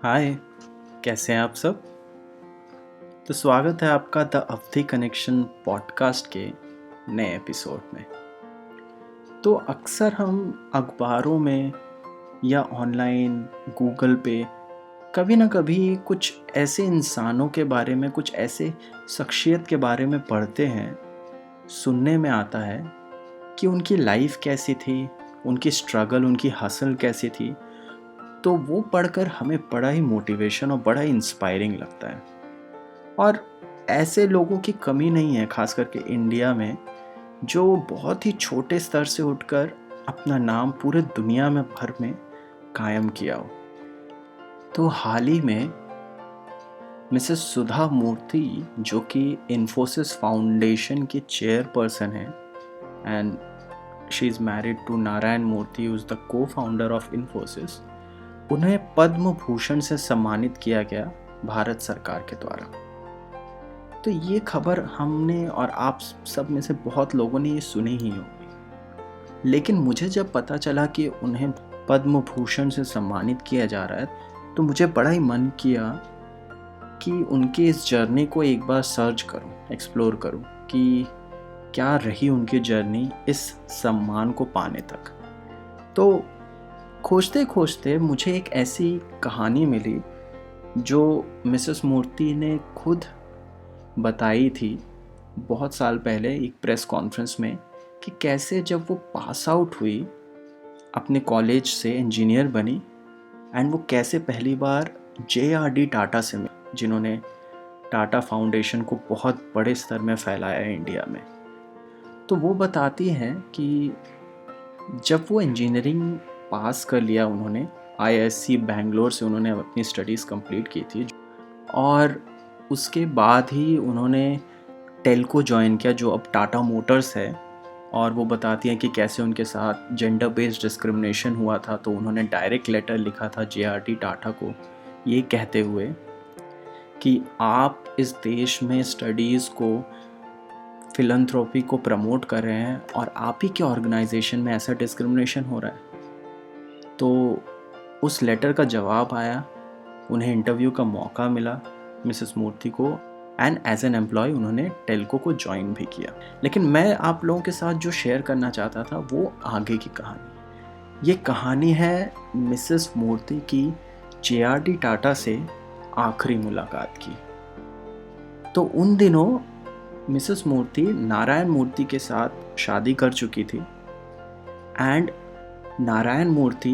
हाय, कैसे हैं आप सब? तो स्वागत है आपका द अवधि कनेक्शन पॉडकास्ट के नए एपिसोड में। तो अक्सर हम अखबारों में या ऑनलाइन गूगल पे कभी ना कभी कुछ ऐसे इंसानों के बारे में, कुछ ऐसे शख्सियत के बारे में पढ़ते हैं, सुनने में आता है कि उनकी लाइफ कैसी थी, उनकी स्ट्रगल, उनकी हसल कैसी थी। तो वो पढ़कर हमें बड़ा ही मोटिवेशन और बड़ा ही इंस्पायरिंग लगता है। और ऐसे लोगों की कमी नहीं है, खास करके इंडिया में, जो बहुत ही छोटे स्तर से उठकर अपना नाम पूरे दुनिया में भर में कायम किया हो। तो हाल ही में मिसेस सुधा मूर्ति, जो कि इन्फोसिस फाउंडेशन की चेयरपर्सन है, and she is married to Narayana Murthy, who is the co founder of Infosys, उन्हें पद्म भूषण से सम्मानित किया गया भारत सरकार के द्वारा। तो ये खबर हमने और आप सब में से बहुत लोगों ने ये सुनी ही होगी, लेकिन मुझे जब पता चला कि उन्हें पद्म भूषण से सम्मानित किया जा रहा है, तो मुझे बड़ा ही मन किया कि उनकी इस जर्नी को एक बार सर्च करूं, एक्सप्लोर करूं कि क्या रही उनकी जर्नी इस सम्मान को पाने तक। तो खोजते खोजते मुझे एक ऐसी कहानी मिली जो मिसेस मूर्ति ने खुद बताई थी बहुत साल पहले एक प्रेस कॉन्फ्रेंस में, कि कैसे जब वो पास आउट हुई अपने कॉलेज से, इंजीनियर बनी, एंड वो कैसे पहली बार JRD टाटा से मिली, जिन्होंने टाटा फाउंडेशन को बहुत बड़े स्तर में फैलाया है इंडिया में। तो वो बताती हैं कि जब वो इंजीनियरिंग पास कर लिया, उन्होंने IISc बैंगलोर से उन्होंने अपनी स्टडीज़ कंप्लीट की थी, और उसके बाद ही उन्होंने टेल्को ज्वाइन किया, जो अब टाटा मोटर्स है। और वो बताती हैं कि कैसे उनके साथ जेंडर बेस्ड डिस्क्रिमिनेशन हुआ था, तो उन्होंने डायरेक्ट लेटर लिखा था JRD टाटा को, ये कहते हुए कि आप इस देश में स्टडीज़ को, फिलंथ्रोपी को प्रमोट कर रहे हैं और आप ही के ऑर्गेनाइजेशन में ऐसा डिस्क्रिमिनेशन हो रहा है। तो उस लेटर का जवाब आया, उन्हें इंटरव्यू का मौका मिला मिसेस मूर्ति को, एंड एज एन एम्प्लॉय उन्होंने टेल्को को ज्वाइन भी किया। लेकिन मैं आप लोगों के साथ जो शेयर करना चाहता था वो आगे की कहानी। ये कहानी है मिसेस मूर्ति की JRD टाटा से आखिरी मुलाकात की। तो उन दिनों मिसेस मूर्ति नारायण मूर्ति के साथ शादी कर चुकी थी, एंड नारायण मूर्ति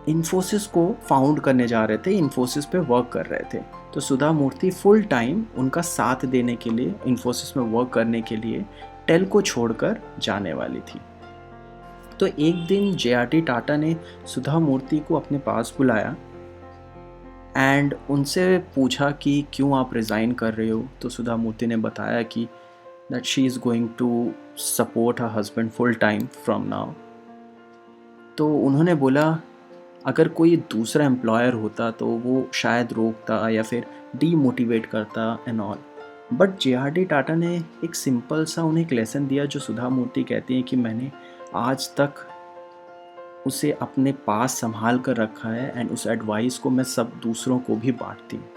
इन्फोसिस को फाउंड करने जा रहे थे, इन्फोसिस पे वर्क कर रहे थे। तो सुधा मूर्ति फुल टाइम उनका साथ देने के लिए, इन्फोसिस में वर्क करने के लिए टेल्को छोड़कर जाने वाली थी। तो एक दिन JRD टाटा ने सुधा मूर्ति को अपने पास बुलाया एंड उनसे पूछा कि क्यों आप रिज़ाइन कर रहे हो। तो सुधा मूर्ति ने बताया कि that she is going to support her husband full time from now. तो उन्होंने बोला अगर कोई दूसरा एम्प्लॉयर होता तो वो शायद रोकता या फिर डीमोटिवेट करता and all, but JRD Tata ने एक सिंपल सा उन्हें एक लेसन दिया, जो सुधा मूर्ति कहती हैं कि मैंने आज तक उसे अपने पास संभाल कर रखा है, एंड उस एडवाइस को मैं सब दूसरों को भी बांटती हूँ।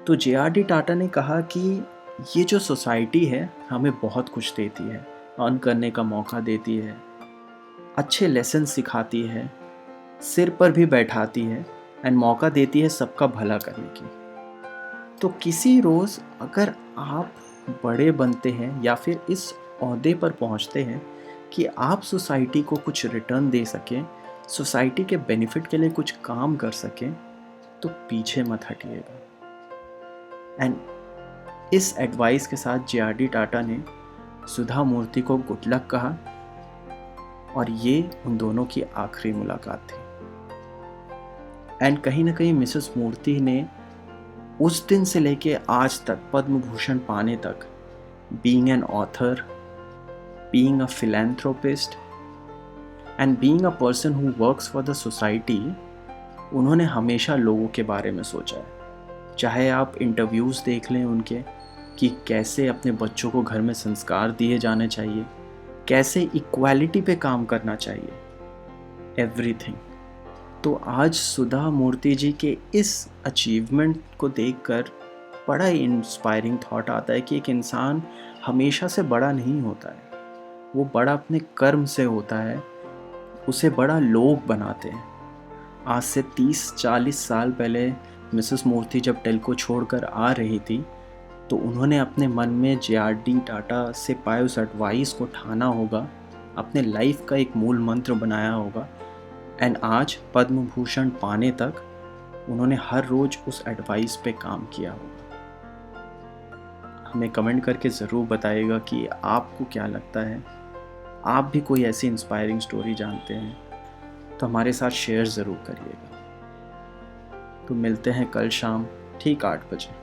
तो JRD टाटा ने कहा कि ये जो सोसाइटी है हमें बहुत कुछ देती है, अर्न करने का मौका देती है, अच्छे लेसन सिखाती है, सिर पर भी बैठाती है, एंड मौका देती है सबका भला करने की। तो किसी रोज़ अगर आप बड़े बनते हैं या फिर इस ओहदे पर पहुंचते हैं कि आप सोसाइटी को कुछ रिटर्न दे सकें, सोसाइटी के बेनिफिट के लिए कुछ काम कर सकें, तो पीछे मत हटिएगा। एंड इस एडवाइस के साथ JRD टाटा ने सुधा मूर्ति को गुड लक कहा, और ये उन दोनों की आखिरी मुलाकात थी। एंड कहीं ना कहीं मिसेस मूर्ति ने उस दिन से लेके आज तक, पद्म भूषण पाने तक, being an author, being a philanthropist and being a person who works for the society, उन्होंने हमेशा लोगों के बारे में सोचा है। चाहे आप इंटरव्यूज़ देख लें उनके, कि कैसे अपने बच्चों को घर में संस्कार दिए जाने चाहिए, कैसे इक्वालिटी पे काम करना चाहिए, एवरीथिंग। तो आज सुधा मूर्ति जी के इस अचीवमेंट को देखकर बड़ा ही इंस्पायरिंग थॉट आता है कि एक इंसान हमेशा से बड़ा नहीं होता है, वो बड़ा अपने कर्म से होता है, उसे बड़ा लोग बनाते हैं। आज से 30-40 साल पहले मिसेस मूर्ति जब टेल्को छोड़कर आ रही थी, तो उन्होंने अपने मन में जे.आर.डी. टाटा से पाए उस एडवाइस को ठाना होगा, अपने लाइफ का एक मूल मंत्र बनाया होगा, एंड आज पद्म भूषण पाने तक उन्होंने हर रोज़ उस एडवाइस पे काम किया होगा। हमें कमेंट करके ज़रूर बताइएगा कि आपको क्या लगता है। आप भी कोई ऐसी इंस्पायरिंग स्टोरी जानते हैं तो हमारे साथ शेयर ज़रूर करिएगा। तो मिलते हैं कल शाम ठीक 8 बजे।